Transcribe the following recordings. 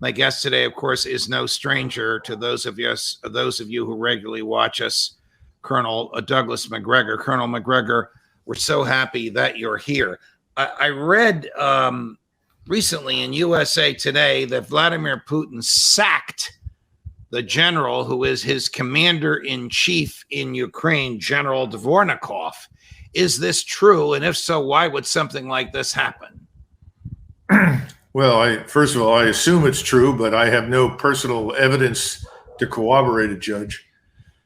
My guest today, of course, is no stranger to those of you who regularly watch us, Colonel Douglas Macgregor. Colonel Macgregor, we're so happy that you're here. I read recently in USA Today that Vladimir Putin sacked the general who is his commander-in-chief in Ukraine, General Dvornikov. Is this true? And if so, why would something like this happen? Well, first of all, I assume it's true, but I have no personal evidence to corroborate it, Judge.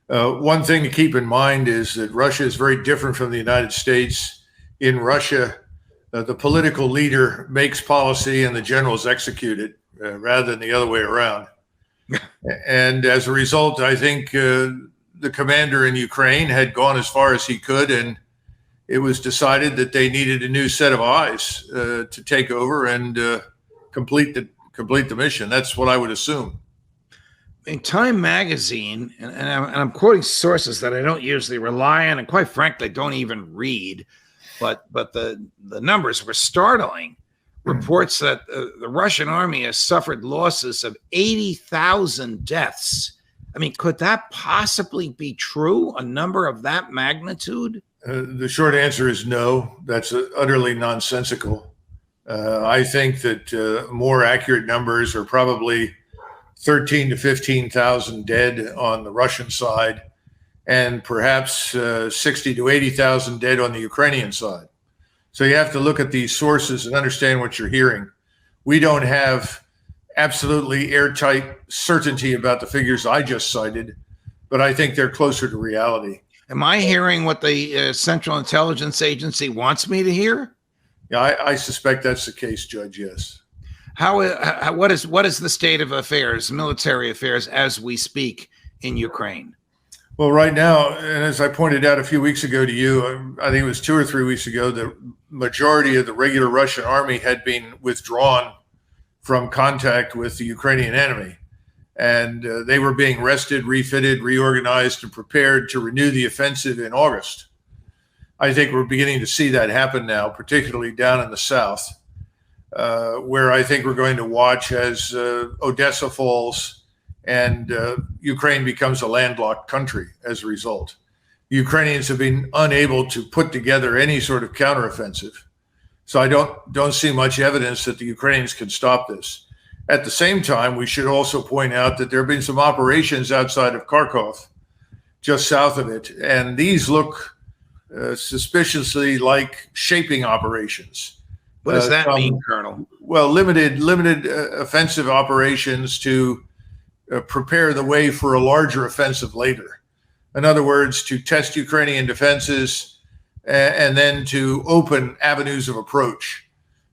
One thing to keep in mind is that Russia is very different from the United States. In Russia, the political leader makes policy and the generals execute it rather than the other way around. And as a result, I think the commander in Ukraine had gone as far as he could, and it was decided that they needed a new set of eyes to take over and complete the mission. That's what I would assume. In Time magazine, and I'm quoting sources that I don't usually rely on, and quite frankly, don't even read, but the numbers were startling. Reports that the Russian army has suffered losses of 80,000 deaths. I mean, could that possibly be true? A number of that magnitude? The short answer is no. That's utterly nonsensical. I think that more accurate numbers are probably 13 to 15,000 dead on the Russian side, and perhaps 60 to 80,000 dead on the Ukrainian side. So you have to look at these sources and understand what you're hearing. We don't have absolutely airtight certainty about the figures I just cited, but I think they're closer to reality. Am I hearing what the Central Intelligence Agency wants me to hear? Yeah, I suspect that's the case, Judge, yes. What is the state of affairs, military affairs, as we speak in Ukraine? Well, right now, and as I pointed out a few weeks ago to you, I think it was 2 or 3 weeks ago, the majority of the regular Russian army had been withdrawn from contact with the Ukrainian enemy. And they were being rested, refitted, reorganized, and prepared to renew the offensive in August. I think we're beginning to see that happen now, particularly down in the south, where I think we're going to watch as Odessa falls and Ukraine becomes a landlocked country as a result. The Ukrainians have been unable to put together any sort of counteroffensive. So I don't see much evidence that the Ukrainians can stop this. At the same time, we should also point out that there have been some operations outside of Kharkov, just south of it, and these look suspiciously like shaping operations. What does that mean, Colonel? Well, limited offensive operations to prepare the way for a larger offensive later. In other words, to test Ukrainian defenses and then to open avenues of approach.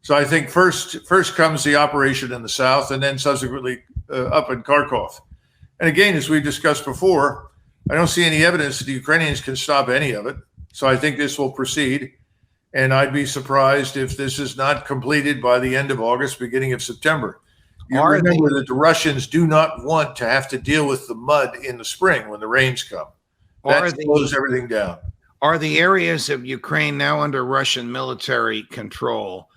So I think first comes the operation in the south, and then subsequently up in Kharkov. And again, as we discussed before, I don't see any evidence that the Ukrainians can stop any of it. So I think this will proceed. And I'd be surprised if this is not completed by the end of August, beginning of September. You remember that the Russians do not want to have to deal with the mud in the spring when the rains come. That slows everything down. Are the areas of Ukraine now under Russian military control,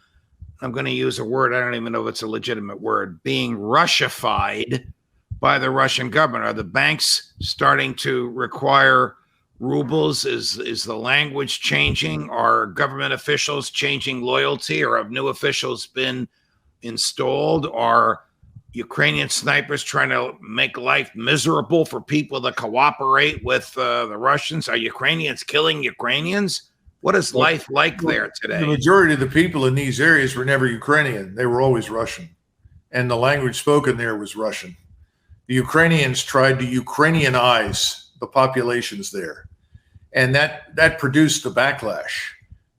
I'm going to use a word, I don't even know if it's a legitimate word, being Russified by the Russian government? Are the banks starting to require rubles? Is the language changing? Are government officials changing loyalty, or have new officials been installed? Are Ukrainian snipers trying to make life miserable for people that cooperate with the Russians? Are Ukrainians killing Ukrainians? What is life like there today? The majority of the people in these areas were never Ukrainian. They were always Russian. And the language spoken there was Russian. The Ukrainians tried to Ukrainianize the populations there. And that produced the backlash.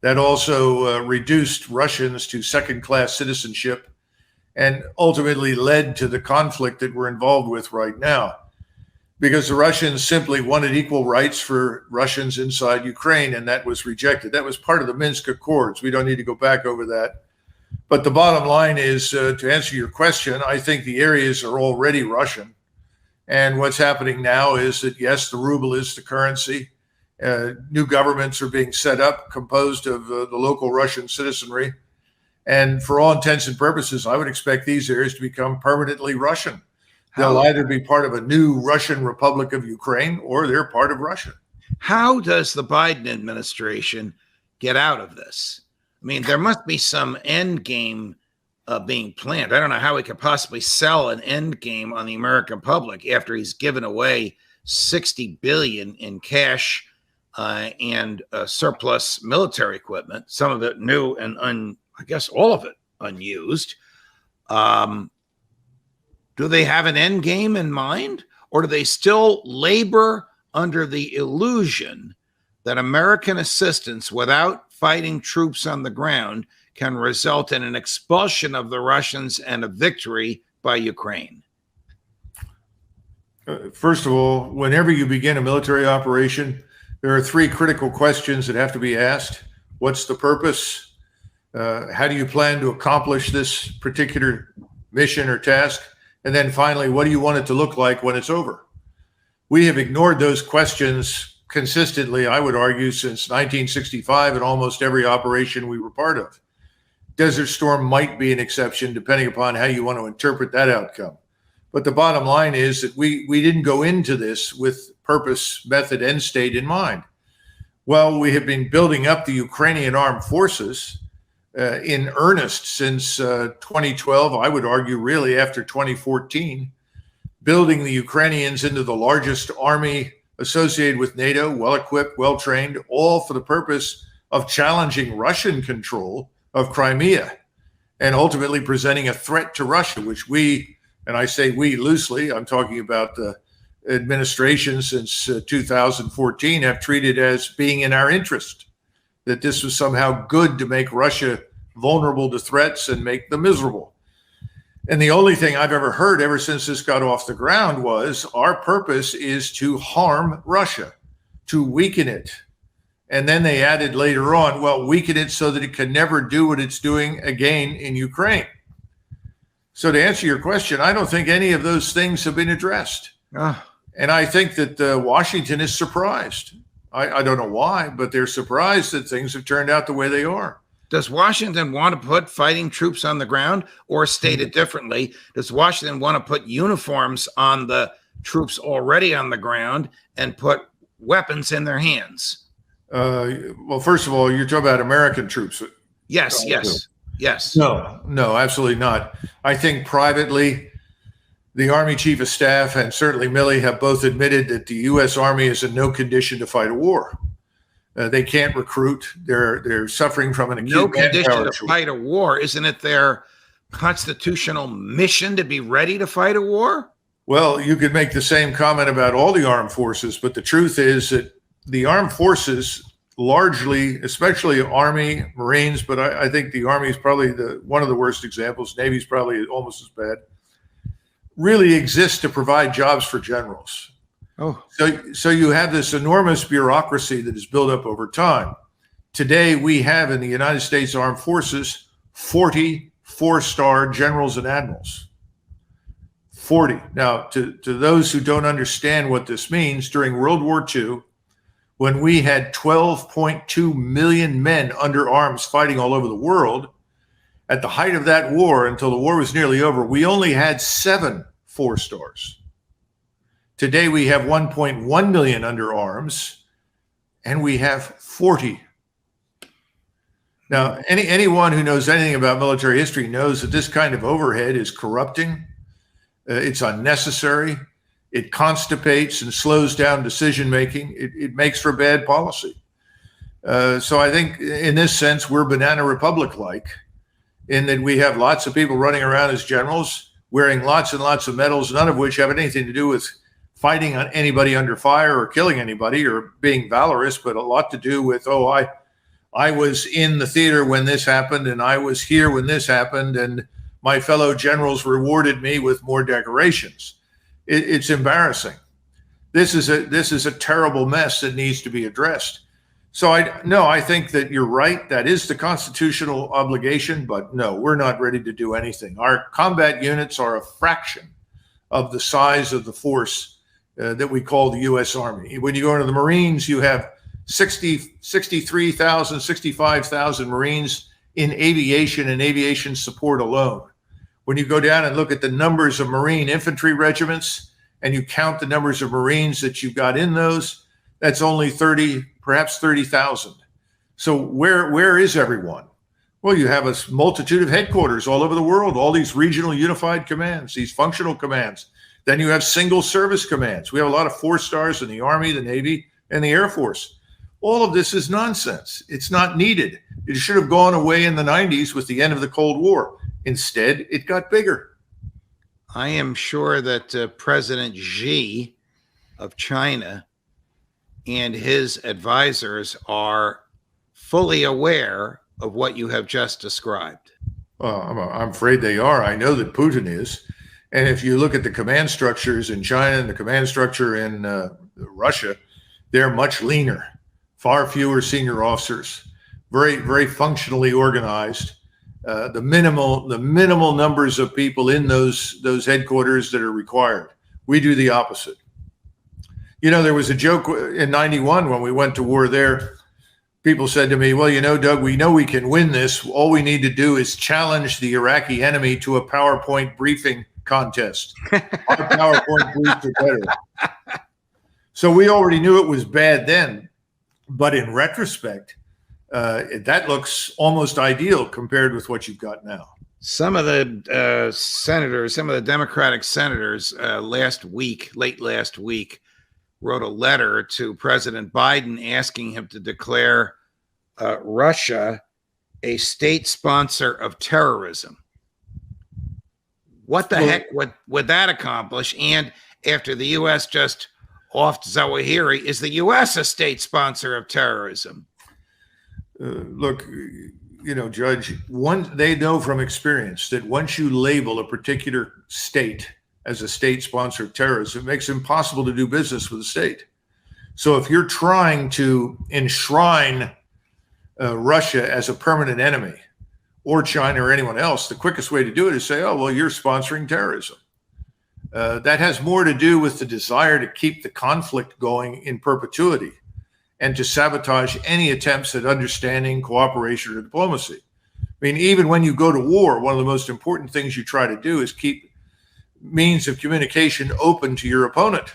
That also reduced Russians to second-class citizenship and ultimately led to the conflict that we're involved with right now. Because the Russians simply wanted equal rights for Russians inside Ukraine, and that was rejected. That was part of the Minsk Accords. We don't need to go back over that. But the bottom line is, to answer your question, I think the areas are already Russian. And what's happening now is that, yes, the ruble is the currency. New governments are being set up, composed of the local Russian citizenry. And for all intents and purposes, I would expect these areas to become permanently Russian. They'll either be part of a new Russian Republic of Ukraine or they're part of Russia. How does the Biden administration get out of this? I mean, there must be some end game being planned. I don't know how he could possibly sell an end game on the American public after he's given away $60 billion in cash and surplus military equipment, some of it new and I guess all of it unused. Do they have an end game in mind, or do they still labor under the illusion that American assistance without fighting troops on the ground can result in an expulsion of the Russians and a victory by Ukraine? First of all, whenever you begin a military operation, there are three critical questions that have to be asked. What's the purpose? How do you plan to accomplish this particular mission or task? And then finally, what do you want it to look like when it's over? We have ignored those questions consistently, I would argue, since 1965 in almost every operation we were part of. Desert Storm might be an exception, depending upon how you want to interpret that outcome. But the bottom line is that we didn't go into this with purpose, method, end state in mind. Well, we have been building up the Ukrainian armed forces in earnest since 2012, I would argue really after 2014, building the Ukrainians into the largest army associated with NATO, well-equipped, well-trained, all for the purpose of challenging Russian control of Crimea and ultimately presenting a threat to Russia, which we, and I say we loosely, I'm talking about the administration since 2014, have treated as being in our interest, that this was somehow good to make Russia vulnerable to threats and make them miserable. And the only thing I've ever heard ever since this got off the ground was our purpose is to harm Russia, to weaken it. And then they added later on, well, weaken it so that it can never do what it's doing again in Ukraine. So to answer your question, I don't think any of those things have been addressed. And I think that Washington is surprised. I don't know why, but they're surprised that things have turned out the way they are. Does Washington want to put fighting troops on the ground, or stated differently, does Washington want to put uniforms on the troops already on the ground and put weapons in their hands? Well, first of all, you're talking about American troops. Yes. No, absolutely not. I think privately, the Army Chief of Staff and certainly Milley have both admitted that the U.S. Army is in no condition to fight a war. They can't recruit. They're suffering from an acute no condition manpower to fight a war. Isn't it their constitutional mission to be ready to fight a war? Well, you could make the same comment about all the armed forces, but the truth is that the armed forces largely, especially Army, Marines, but I think the Army is probably one of the worst examples. Navy's probably almost as bad. Really exist to provide jobs for generals. Oh, so you have this enormous bureaucracy that is built up over time. Today, we have in the United States Armed Forces 40 four-star generals and admirals. 40. Now, to those who don't understand what this means, during World War II, when we had 12.2 million men under arms fighting all over the world, at the height of that war, until the war was nearly over, we only had 7 four-stars. Today, we have 1.1 million under arms, and we have 40. Now, anyone who knows anything about military history knows that this kind of overhead is corrupting. It's unnecessary. It constipates and slows down decision-making. It makes for bad policy. So I think in this sense, we're Banana Republic-like, in that we have lots of people running around as generals, wearing lots and lots of medals, none of which have anything to do with fighting on anybody under fire or killing anybody or being valorous, but a lot to do with, I was in the theater when this happened, and I was here when this happened, and my fellow generals rewarded me with more decorations. It's embarrassing. This is a terrible mess that needs to be addressed. So I think that you're right. That is the constitutional obligation, but no, we're not ready to do anything. Our combat units are a fraction of the size of the force that we call the U.S. Army. When you go into the Marines, you have 63,000, 65,000 Marines in aviation and aviation support alone. When you go down and look at the numbers of Marine infantry regiments and you count the numbers of Marines that you've got in those, that's only 30, perhaps 30,000. So where is everyone? Well, you have a multitude of headquarters all over the world, all these regional unified commands, these functional commands. Then you have single service commands. We have a lot of 4-stars in the Army, the Navy, and the Air Force. All of this is nonsense. It's not needed. It should have gone away in the 90s with the end of the Cold War. Instead, it got bigger. I am sure that President Xi of China and his advisors are fully aware of what you have just described. Well, I'm afraid they are. I know that Putin is. And if you look at the command structures in China and the command structure in Russia, they're much leaner, far fewer senior officers, very, very functionally organized. The minimal numbers of people in those headquarters that are required. We do the opposite. You know, there was a joke in 91 when we went to war there. People said to me, well, you know, Doug, we know we can win this. All we need to do is challenge the Iraqi enemy to a PowerPoint briefing contest. Our PowerPoint briefs are better. So we already knew it was bad then. But in retrospect, that looks almost ideal compared with what you've got now. Some of the senators, some of the Democratic senators late last week, wrote a letter to President Biden asking him to declare Russia a state sponsor of terrorism. What the heck would that accomplish? And after the U.S. just offed Zawahiri, is the U.S. a state sponsor of terrorism? Look, you know, Judge, they know from experience that once you label a particular state as a state sponsor of terrorism, it makes it impossible to do business with the state. So if you're trying to enshrine Russia as a permanent enemy, or China or anyone else, the quickest way to do it is say, oh, well, you're sponsoring terrorism. That has more to do with the desire to keep the conflict going in perpetuity and to sabotage any attempts at understanding, cooperation, or diplomacy. I mean, even when you go to war, one of the most important things you try to do is keep means of communication open to your opponent,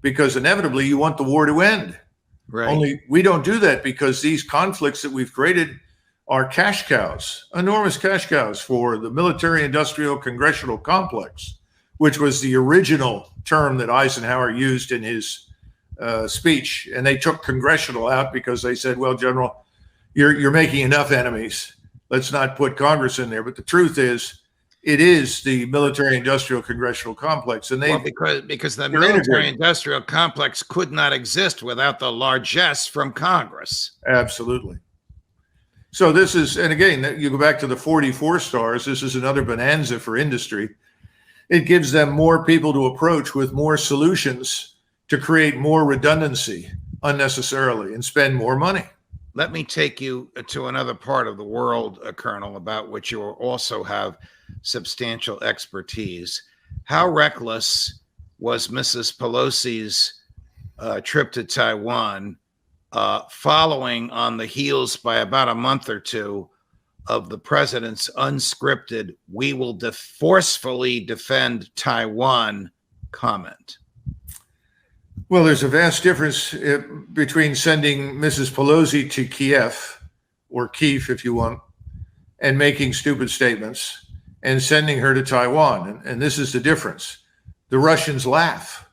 because inevitably you want the war to end. Right. Only we don't do that because these conflicts that we've created are cash cows, enormous cash cows for the military-industrial congressional complex, which was the original term that Eisenhower used in his speech. And they took congressional out because they said, well, General, you're making enough enemies. Let's not put Congress in there. But the truth is, it is the military-industrial congressional complex. And because the military-industrial complex could not exist without the largesse from Congress. Absolutely. So this is, and again, you go back to the 44 stars, this is another bonanza for industry. It gives them more people to approach with more solutions to create more redundancy unnecessarily and spend more money. Let me take you to another part of the world, Colonel, about which you also have substantial expertise. How reckless was Mrs. Pelosi's trip to Taiwan, following on the heels by about a month or two of the president's unscripted "we will forcefully defend Taiwan" comment? Well, there's a vast difference between sending Mrs. Pelosi to Kiev, or Kiev if you want, and making stupid statements, and sending her to Taiwan. And this is the difference. The Russians laugh.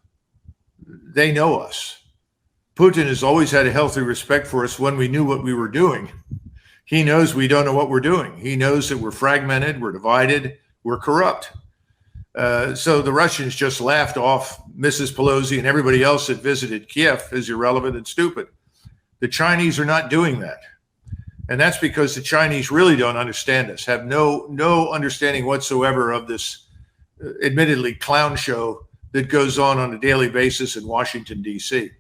They know us. Putin has always had a healthy respect for us when we knew what we were doing. He knows we don't know what we're doing. He knows that we're fragmented, we're divided, we're corrupt. So the Russians just laughed off Mrs. Pelosi and everybody else that visited Kiev as irrelevant and stupid. The Chinese are not doing that. And that's because the Chinese really don't understand us, have no understanding whatsoever of this admittedly clown show that goes on a daily basis in Washington, D.C.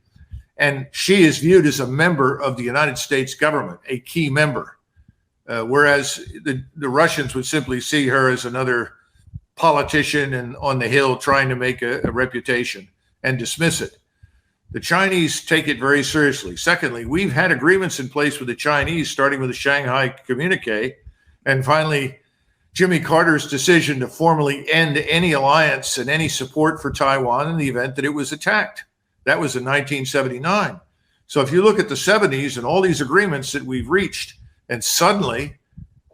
And she is viewed as a member of the United States government, a key member, whereas the Russians would simply see her as another politician and on the Hill trying to make a reputation and dismiss it. The Chinese take it very seriously. Secondly, we've had agreements in place with the Chinese, starting with the Shanghai Communique, and finally, Jimmy Carter's decision to formally end any alliance and any support for Taiwan in the event that it was attacked. That was in 1979. So if you look at the 70s and all these agreements that we've reached, and suddenly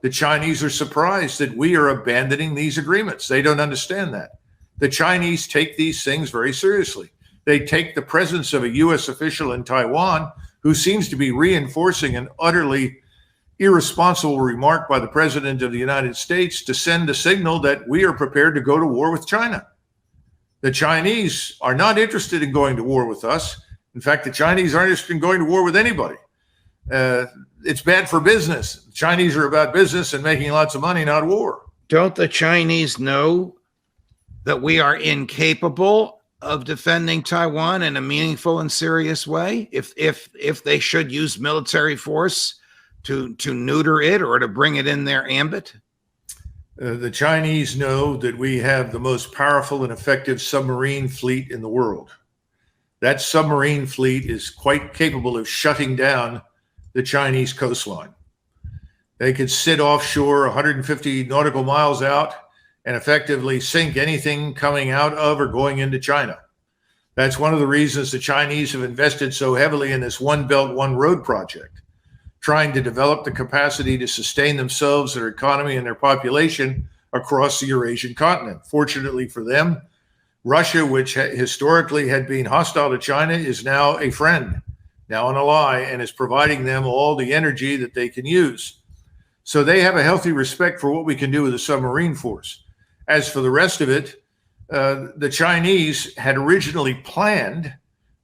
the Chinese are surprised that we are abandoning these agreements. They don't understand that. The Chinese take these things very seriously. They take the presence of a U.S. official in Taiwan who seems to be reinforcing an utterly irresponsible remark by the President of the United States to send a signal that we are prepared to go to war with China. The Chinese are not interested in going to war with us. In fact, the Chinese aren't interested in going to war with anybody. It's bad for business. The Chinese are about business and making lots of money, not war. Don't the Chinese know that we are incapable of defending Taiwan in a meaningful and serious way? If they should use military force to neuter it or to bring it in their ambit? The Chinese know that we have the most powerful and effective submarine fleet in the world. That submarine fleet is quite capable of shutting down the Chinese coastline. They could sit offshore 150 nautical miles out and effectively sink anything coming out of or going into China. That's one of the reasons the Chinese have invested so heavily in this One Belt, One Road project, trying to develop the capacity to sustain themselves, their economy, and their population across the Eurasian continent. Fortunately for them, Russia, which historically had been hostile to China, is now a friend, now an ally, and is providing them all the energy that they can use. So they have a healthy respect for what we can do with the submarine force. As for the rest of it, the Chinese had originally planned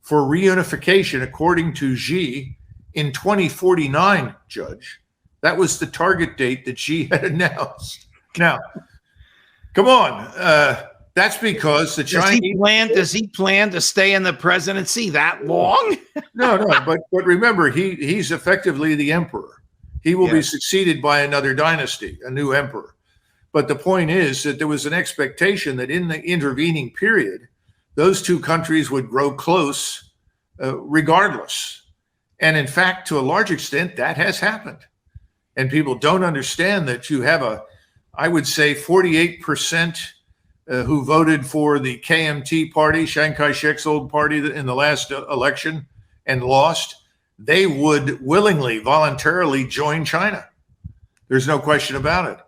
for reunification, according to Xi, in 2049, Judge. That was the target date that Xi had announced. Now, come on. That's because the Chinese... Does he plan to stay in the presidency that long? No, but remember, he's effectively the emperor. He will be succeeded by another dynasty, a new emperor. But the point is that there was an expectation that in the intervening period, those two countries would grow close regardless. And in fact, to a large extent, that has happened. And people don't understand that you have I would say 48% who voted for the KMT party, Chiang Kai-shek's old party in the last election and lost. They would willingly, voluntarily join China. There's no question about it.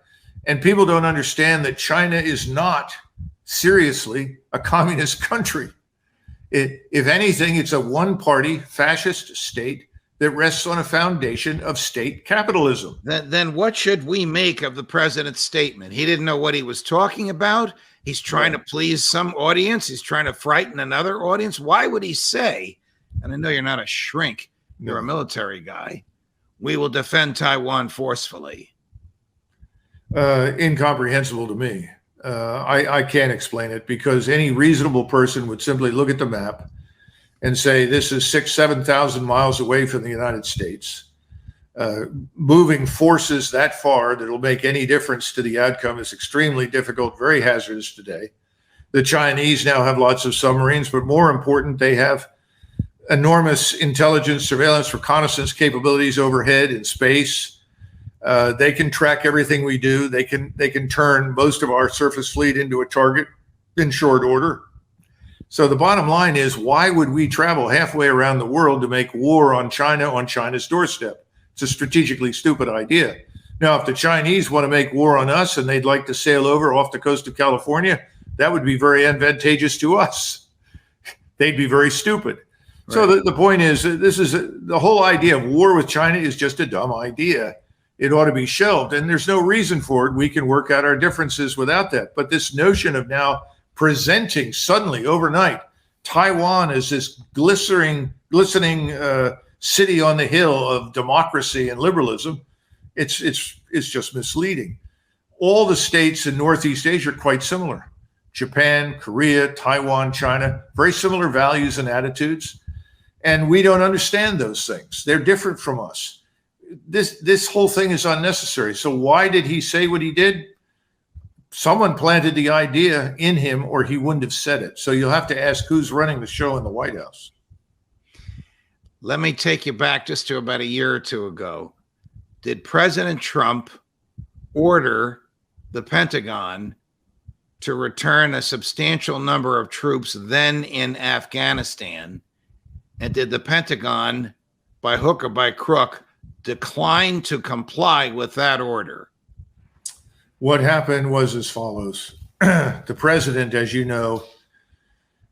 And people don't understand that China is not seriously a communist country. If anything, it's a one-party fascist state that rests on a foundation of state capitalism. Then what should we make of the president's statement? He didn't know what he was talking about. He's trying to please some audience. He's trying to frighten another audience. Why would he say, and I know you're not a shrink, you're a military guy, we will defend Taiwan forcefully? Incomprehensible to me. I can't explain it, because any reasonable person would simply look at the map and say this is 7,000 miles away from the United States. Moving forces that far that will make any difference to the outcome is extremely difficult, very hazardous today. The Chinese now have lots of submarines, but more important, they have enormous intelligence, surveillance, reconnaissance capabilities overhead in space. They can track everything we do. They can turn most of our surface fleet into a target in short order. So the bottom line is, why would we travel halfway around the world to make war on China on China's doorstep? It's a strategically stupid idea. Now, if the Chinese want to make war on us and they'd like to sail over off the coast of California, that would be very advantageous to us. They'd be very stupid. Right. So the point is, the whole idea of war with China is just a dumb idea. It ought to be shelved, and there's no reason for it. We can work out our differences without that. But this notion of now presenting suddenly overnight Taiwan as this glistening city on the hill of democracy and liberalism, it's just misleading. All the states in Northeast Asia are quite similar. Japan, Korea, Taiwan, China, very similar values and attitudes. And we don't understand those things. They're different from us. This whole thing is unnecessary. So why did he say what he did? Someone planted the idea in him, or he wouldn't have said it. So you'll have to ask who's running the show in the White House. Let me take you back just to about a year or two ago. Did President Trump order the Pentagon to return a substantial number of troops then in Afghanistan? And did the Pentagon, by hook or by crook, decline to comply with that order? What happened was as follows. The president, as you know,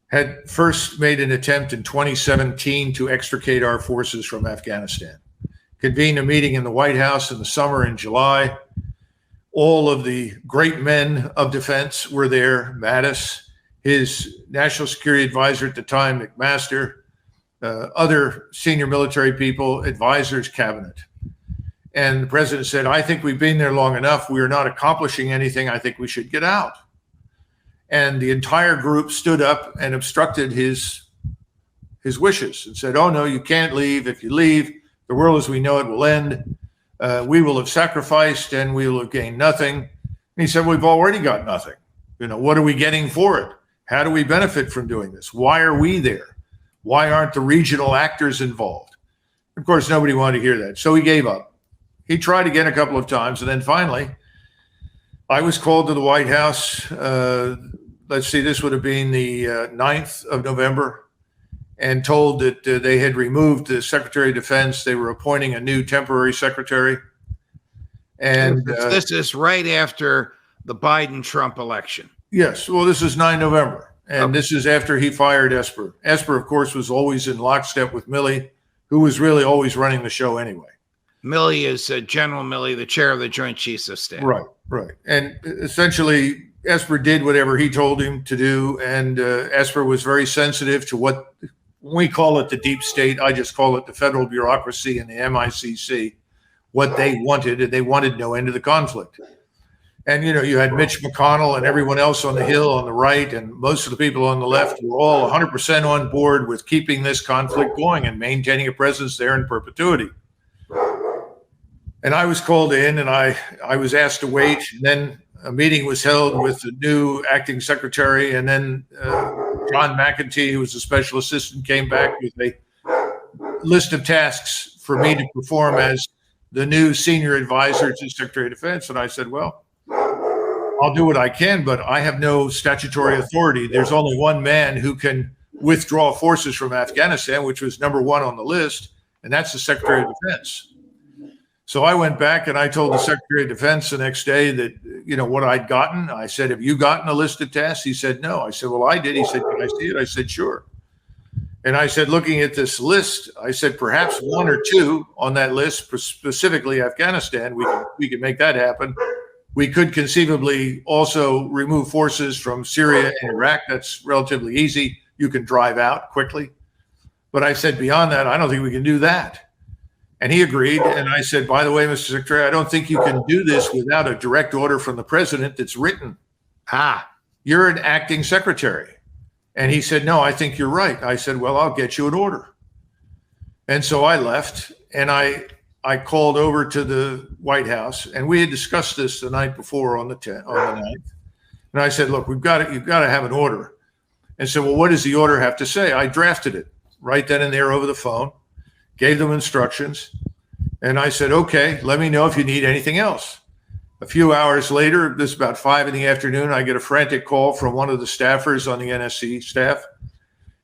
had first made an attempt in 2017 to extricate our forces from Afghanistan. Convened a meeting in the White House in the summer in July. All of the great men of defense were there. Mattis, his national security advisor at the time, McMaster, other senior military people, advisors, cabinet. And the president said, I think we've been there long enough. We are not accomplishing anything. I think we should get out. And the entire group stood up and obstructed his wishes and said, oh, no, you can't leave. If you leave, the world as we know it will end. We will have sacrificed and we will have gained nothing. And he said, we've already got nothing. What are we getting for it? How do we benefit from doing this? Why are we there? Why aren't the regional actors involved? Of course, nobody wanted to hear that. So he gave up. He tried again a couple of times. And then finally, I was called to the White House. Let's see, this would have been the 9th of November, and told that they had removed the Secretary of Defense. They were appointing a new temporary secretary. And this is right after the Biden-Trump election. Yes. Well, this is 9 November. And This is after he fired Esper. Esper, of course, was always in lockstep with Milley, who was really always running the show anyway. Milley is General Milley, the chair of the Joint Chiefs of Staff. Right. And essentially, Esper did whatever he told him to do. And Esper was very sensitive to what we call it the deep state. I just call it the federal bureaucracy and the MICC, what they wanted, and they wanted no end to the conflict. And, you had Mitch McConnell and everyone else on the Hill on the right, and most of the people on the left were all 100% on board with keeping this conflict going and maintaining a presence there in perpetuity. And I was called in, and I was asked to wait. And then a meeting was held with the new acting secretary, and then John McEntee, who was a special assistant, came back with a list of tasks for me to perform as the new senior advisor to Secretary of Defense. And I said, well, I'll do what I can, but I have no statutory authority. There's only one man who can withdraw forces from Afghanistan, which was number one on the list, and that's the Secretary of Defense. So I went back and I told the Secretary of Defense the next day that, what I'd gotten. I said, have you gotten a list of tasks? He said, no. I said, well, I did. He said, can I see it? I said, sure. And I said, looking at this list, I said, perhaps one or two on that list, specifically Afghanistan, we could make that happen. We could conceivably also remove forces from Syria and Iraq. That's relatively easy. You can drive out quickly. But I said, beyond that, I don't think we can do that. And he agreed. And I said, by the way, Mr. Secretary, I don't think you can do this without a direct order from the president that's written. You're an acting secretary. And he said, no, I think you're right. I said, well, I'll get you an order. And so I left, and I called over to the White House, and we had discussed this the night before on the 9th. And I said, look, you've got to have an order. And said, well, what does the order have to say? I drafted it right then and there over the phone, gave them instructions. And I said, okay, let me know if you need anything else. A few hours later, this is about 5 p.m, I get a frantic call from one of the staffers on the NSC staff.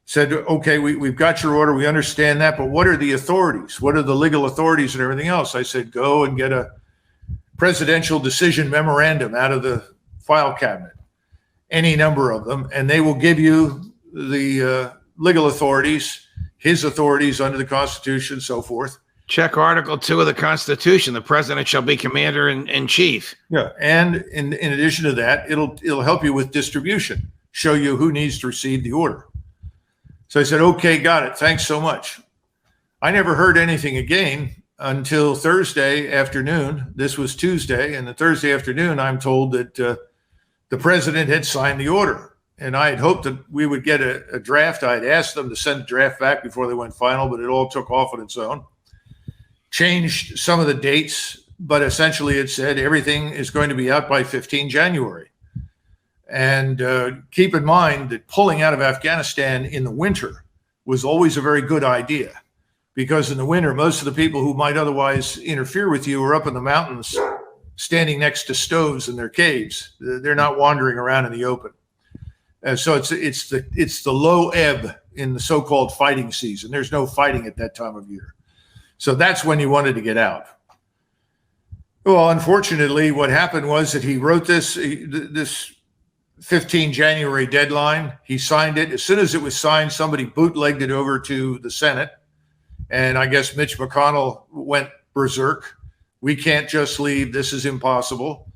Said, okay, we've got your order. We understand that, but what are the authorities? What are the legal authorities and everything else? I said, go and get a presidential decision memorandum out of the file cabinet, any number of them, and they will give you the legal authorities, his authorities under the Constitution, so forth. Check Article 2 of the Constitution. The president shall be commander in chief. Yeah, and in addition to that, it'll help you with distribution, show you who needs to receive the order. So I said, okay, got it. Thanks so much. I never heard anything again until Thursday afternoon. This was Tuesday, and the Thursday afternoon, I'm told that the president had signed the order. And I had hoped that we would get a draft. I had asked them to send a draft back before they went final, but it all took off on its own. Changed some of the dates, but essentially it said everything is going to be out by 15 January. And keep in mind that pulling out of Afghanistan in the winter was always a very good idea. because in the winter, most of the people who might otherwise interfere with you are up in the mountains standing next to stoves in their caves. They're not wandering around in the open. So it's the low ebb in the so-called fighting season. There's no fighting at that time of year. So that's when he wanted to get out. Well, unfortunately, what happened was that he wrote this 15 January deadline. He signed it. As soon as it was signed, somebody bootlegged it over to the Senate. And I guess Mitch McConnell went berserk. We can't just leave. This is impossible.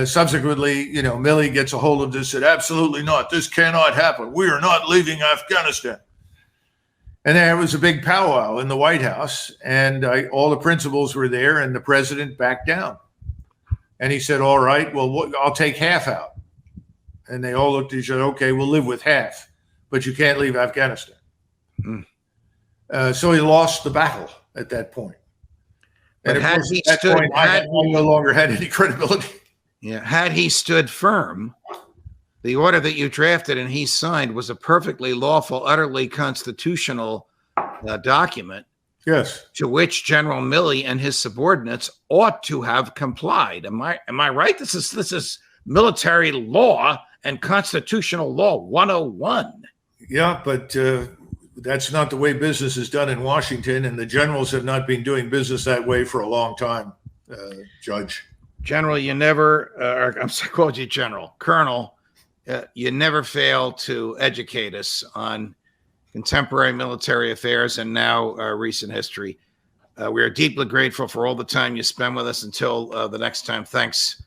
Subsequently, Milley gets a hold of this, said, absolutely not. This cannot happen. We are not leaving Afghanistan. And there was a big powwow in the White House, and all the principals were there, and the president backed down. And he said, all right, well, I'll take half out. And they all looked at each other, okay, we'll live with half, but you can't leave Afghanistan. So he lost the battle at that point. And had course, he at that stood, point, I no longer had any credibility. Yeah, had he stood firm, the order that you drafted and he signed was a perfectly lawful, utterly constitutional document. Yes. To which General Milley and his subordinates ought to have complied. Am I right? This is military law and constitutional law 101. Yeah, but that's not the way business is done in Washington, and the generals have not been doing business that way for a long time, Judge. General, you never, I'm sorry, I called you General. Colonel, you never fail to educate us on contemporary military affairs and now recent history. We are deeply grateful for all the time you spend with us. Until the next time, thanks